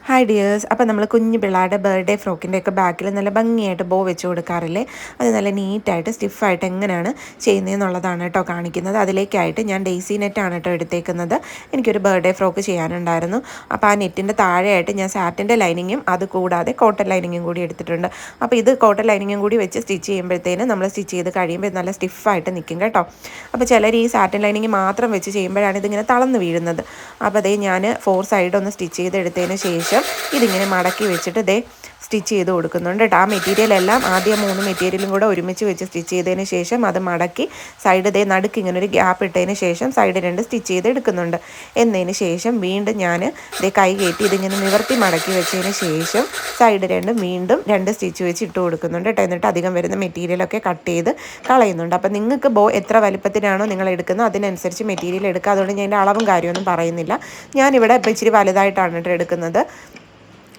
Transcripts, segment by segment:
Hi dears. അപ്പോൾ നമ്മൾ കുഞ്ഞു പിള്ളേരുടെ ബർത്ത്ഡേ ഫ്രോക്കിൻ്റെയൊക്കെ ബാക്കിൽ നല്ല ഭംഗിയായിട്ട് ബോ വെച്ച് കൊടുക്കാറില്ലേ, അത് നല്ല നീറ്റായിട്ട് സ്റ്റിഫായിട്ട് എങ്ങനെയാണ് ചെയ്യുന്നതെന്നുള്ളതാണ് കേട്ടോ കാണിക്കുന്നത്. അതിലേക്കായിട്ട് ഞാൻ ഡെയ്സി നെറ്റാണ് കേട്ടോ എടുത്തേക്കുന്നത്. എനിക്കൊരു ബർത്ത്ഡേ ഫ്രോക്ക് ചെയ്യാനുണ്ടായിരുന്നു. അപ്പോൾ ആ നെറ്റിൻ്റെ താഴെയായിട്ട് ഞാൻ സാറ്റിൻ്റെ ലൈനിങ്ങും അത് കൂടാതെ കോട്ടൺ ലൈനിങ്ങും കൂടി എടുത്തിട്ടുണ്ട്. അപ്പോൾ ഇത് കോട്ടൺ ലൈനിങ്ങും കൂടി വെച്ച് സ്റ്റിച്ച് ചെയ്യുമ്പോഴത്തേന് നമ്മൾ സ്റ്റിച്ച് ചെയ്ത് കഴിയുമ്പോൾ നല്ല സ്റ്റിഫായിട്ട് നിൽക്കും കേട്ടോ. അപ്പോൾ ചിലർ ഈ സാറ്റിൻ ലൈനിങ് മാത്രം വെച്ച് ചെയ്യുമ്പോഴാണ് ഇതിങ്ങനെ തളർന്ന് വീഴുന്നത്. അപ്പോൾ അതേ ഞാൻ 4 സൈഡ് ഒന്ന് സ്റ്റിച്ച് ചെയ്തെടുത്തതിന് ശേഷം ഇതിങ്ങനെ മടക്കി വെച്ചിട്ട് ദേ സ്റ്റിച്ച് ചെയ്ത് കൊടുക്കുന്നുണ്ട് കേട്ടോ. ആ മെറ്റീരിയലെല്ലാം ആദ്യം 3 മെറ്റീരിയലും കൂടെ ഒരുമിച്ച് വെച്ച് സ്റ്റിച്ച് ചെയ്തതിന് ശേഷം അത് മടക്കി സൈഡ് ദേ നടുക്ക് ഇങ്ങനെ ഒരു ഗ്യാപ്പ് ഇട്ടതിന് ശേഷം സൈഡ് 2 സ്റ്റിച്ച് ചെയ്ത് എടുക്കുന്നുണ്ട്. എന്നതിന് ശേഷം വീണ്ടും ഞാൻ ദേ കൈ കയറ്റി ഇതിങ്ങനെ നിവർത്തി മടക്കി വെച്ചതിന് ശേഷം സൈഡ് 2 വീണ്ടും 2 സ്റ്റിച്ച് വെച്ച് ഇട്ട് കൊടുക്കുന്നുണ്ട് കേട്ടോ. എന്നിട്ട് അധികം വരുന്ന മെറ്റീരിയലൊക്കെ കട്ട് ചെയ്ത് കളയുന്നുണ്ട്. അപ്പോൾ നിങ്ങൾക്ക് ബോ എത്ര വലുപ്പത്തിനാണോ നിങ്ങൾ എടുക്കുന്നത് അതിനനുസരിച്ച് മെറ്റീരിയൽ എടുക്കുക. അതുകൊണ്ട് ഞാൻ എൻ്റെ അളവും കാര്യമൊന്നും പറയുന്നില്ല. ഞാനിവിടെ ഇപ്പോൾ ഇച്ചിരി വലുതായിട്ടാണ് കേട്ടോ എടുക്കുന്നത്.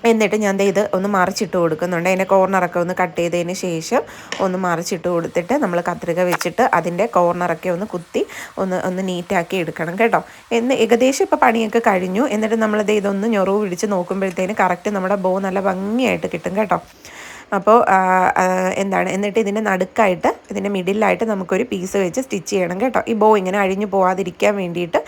എന്നിട്ട് ഞാൻ ഇത് ഒന്ന് മറിച്ചിട്ട് കൊടുക്കുന്നുണ്ട്. അതിൻ്റെ കോർണറൊക്കെ ഒന്ന് കട്ട് ചെയ്തതിന് ശേഷം ഒന്ന് മറിച്ചിട്ട് കൊടുത്തിട്ട് നമ്മൾ കത്രിക വെച്ചിട്ട് അതിൻ്റെ കോർണറൊക്കെ ഒന്ന് കുത്തി ഒന്ന് നീറ്റാക്കി എടുക്കണം കേട്ടോ. ഏകദേശം ഇപ്പോൾ പണിയൊക്കെ കഴിഞ്ഞു. എന്നിട്ട് നമ്മളിത് ഇതൊന്ന് ഞൊറിവ് പിടിച്ച് നോക്കുമ്പോഴത്തേന് കറക്റ്റ് നമ്മുടെ ബോ നല്ല ഭംഗിയായിട്ട് കിട്ടും കേട്ടോ. അപ്പോൾ എന്നിട്ട് ഇതിൻ്റെ നടുക്കായിട്ട് ഇതിൻ്റെ മിഡിലായിട്ട് നമുക്കൊരു പീസ് വെച്ച് സ്റ്റിച്ച് ചെയ്യണം കേട്ടോ. ഈ ബോ ഇങ്ങനെ അഴിഞ്ഞു പോവാതിരിക്കാൻ വേണ്ടിയിട്ട്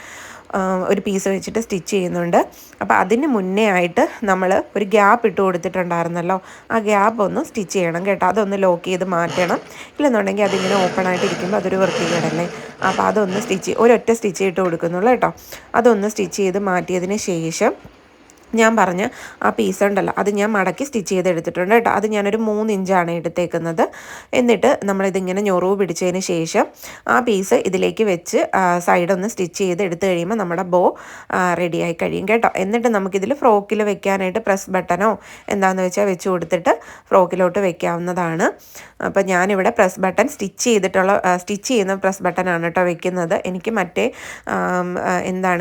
ഒരു പീസ് വെച്ചിട്ട് സ്റ്റിച്ച് ചെയ്യുന്നുണ്ട്. അപ്പോൾ അതിന് മുന്നേ ആയിട്ട് നമ്മൾ ഒരു ഗ്യാപ്പ് ഇട്ട് കൊടുത്തിട്ടുണ്ടായിരുന്നല്ലോ, ആ ഗ്യാപ്പ് ഒന്ന് സ്റ്റിച്ച് ചെയ്യണം കേട്ടോ. അതൊന്ന് ലോക്ക് ചെയ്ത് മാറ്റണം. ഇല്ലെന്നുണ്ടെങ്കിൽ അതിങ്ങനെ ഓപ്പൺ ആയിട്ട് ഇരിക്കുമ്പോൾ അതൊരു വൃത്തികേടല്ലേ. അപ്പോൾ അതൊന്ന് ഒരൊറ്റ സ്റ്റിച്ച് ഇട്ട് കൊടുക്കുന്നുള്ളൂ കേട്ടോ. അതൊന്ന് സ്റ്റിച്ച് ചെയ്ത് മാറ്റിയതിന് ശേഷം ഞാൻ പറഞ്ഞ ആ പീസ് ഉണ്ടല്ലോ അത് ഞാൻ മടക്കി സ്റ്റിച്ച് ചെയ്തെടുത്തിട്ടുണ്ട് കേട്ടോ. അത് ഞാനൊരു 3 ഇഞ്ചാണ് എടുത്തേക്കുന്നത്. എന്നിട്ട് നമ്മളിതിങ്ങനെ ഞൊറിവ് പിടിച്ചതിന് ശേഷം ആ പീസ് ഇതിലേക്ക് വെച്ച് സൈഡൊന്ന് സ്റ്റിച്ച് ചെയ്ത് എടുത്തു കഴിയുമ്പോൾ നമ്മുടെ ബോ റെഡിയായി കഴിയും കേട്ടോ. എന്നിട്ട് നമുക്കിതിൽ ഫ്രോക്കിൽ വെക്കാനായിട്ട് പ്രസ് ബട്ടണോ എന്താണെന്ന് വെച്ചാൽ വെച്ച് കൊടുത്തിട്ട് ഫ്രോക്കിലോട്ട് വെക്കാവുന്നതാണ്. അപ്പോൾ ഞാനിവിടെ പ്രസ് ബട്ടൺ സ്റ്റിച്ച് ചെയ്യുന്ന പ്രസ് ബട്ടനാണ് കേട്ടോ വെക്കുന്നത്. എനിക്ക് മറ്റേ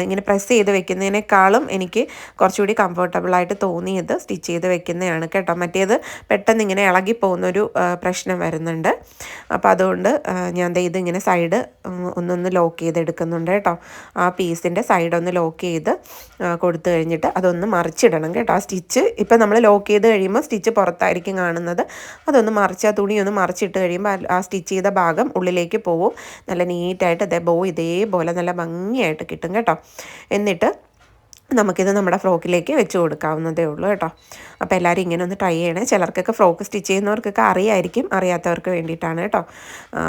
ഇങ്ങനെ പ്രസ് ചെയ്ത് വെക്കുന്നതിനേക്കാളും എനിക്ക് കുറച്ചുകൂടി കംഫർട്ടബിളായിട്ട് തോന്നിയത് സ്റ്റിച്ച് ചെയ്ത് വെക്കുന്നതാണ് കേട്ടോ. മറ്റേത് പെട്ടെന്ന് ഇങ്ങനെ ഇളകി പോകുന്നൊരു പ്രശ്നം വരുന്നുണ്ട്. അപ്പോൾ അതുകൊണ്ട് ഞാൻ ഇതിങ്ങനെ സൈഡ് ഒന്ന് ലോക്ക് ചെയ്തെടുക്കുന്നുണ്ട് കേട്ടോ. ആ പീസിൻ്റെ സൈഡൊന്ന് ലോക്ക് ചെയ്ത് കൊടുത്തു കഴിഞ്ഞിട്ട് അതൊന്ന് മറിച്ചിടണം കേട്ടോ. ആ സ്റ്റിച്ച് ഇപ്പം നമ്മൾ ലോക്ക് ചെയ്ത് കഴിയുമ്പോൾ സ്റ്റിച്ച് പുറത്തായിരിക്കും കാണുന്നത്. അതൊന്ന് മറിച്ച് ആ തുണി ഒന്ന് മറിച്ചിട്ട് കഴിയുമ്പോൾ ആ സ്റ്റിച്ച് ചെയ്ത ഭാഗം ഉള്ളിലേക്ക് പോവും. നല്ല നീറ്റായിട്ട് ബോ ഇതേപോലെ നല്ല ഭംഗിയായിട്ട് കിട്ടും കേട്ടോ. എന്നിട്ട് നമുക്കിത് നമ്മുടെ ഫ്രോക്കിലേക്ക് വെച്ച് കൊടുക്കാവുന്നതേ ഉള്ളൂ കേട്ടോ. അപ്പോൾ എല്ലാവരും ഇങ്ങനെ ഒന്ന് ട്രൈ ചെയ്യണേ. ചിലർക്കൊക്കെ ഫ്രോക്ക് സ്റ്റിച്ച് ചെയ്യുന്നവർക്കൊക്കെ അറിയായിരിക്കും, അറിയാത്തവർക്ക് വേണ്ടിയിട്ടാണ് കേട്ടോ.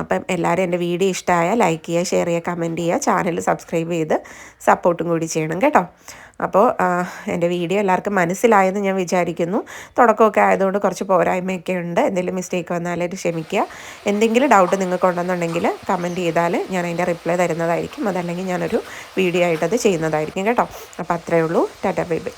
അപ്പം എല്ലാവരും എൻ്റെ വീഡിയോ ഇഷ്ടമായ ലൈക്ക് ചെയ്യുക, ഷെയർ ചെയ്യുക, കമൻറ്റ് ചെയ്യുക, ചാനൽ സബ്സ്ക്രൈബ് ചെയ്ത് സപ്പോർട്ടും കൂടി ചെയ്യണം കേട്ടോ. അപ്പോൾ എൻ്റെ വീഡിയോ എല്ലാവർക്കും മനസ്സിലായെന്ന് ഞാൻ വിചാരിക്കുന്നു. തുടക്കമൊക്കെ ആയതുകൊണ്ട് കുറച്ച് പോരായ്മയൊക്കെ ഉണ്ട്. എന്തെങ്കിലും മിസ്റ്റേക്ക് വന്നാൽ ക്ഷമിക്കുക. എന്തെങ്കിലും ഡൗട്ട് നിങ്ങൾക്കുണ്ടെന്നുണ്ടെങ്കിൽ കമൻറ്റ് ചെയ്താൽ ഞാൻ അതിൻ്റെ റിപ്ലൈ തരുന്നതായിരിക്കും. അതല്ലെങ്കിൽ ഞാനൊരു വീഡിയോ ആയിട്ടത് ചെയ്യുന്നതായിരിക്കും കേട്ടോ. അപ്പോൾ അത്രയേ ഉള്ളൂ. Tata bye bye.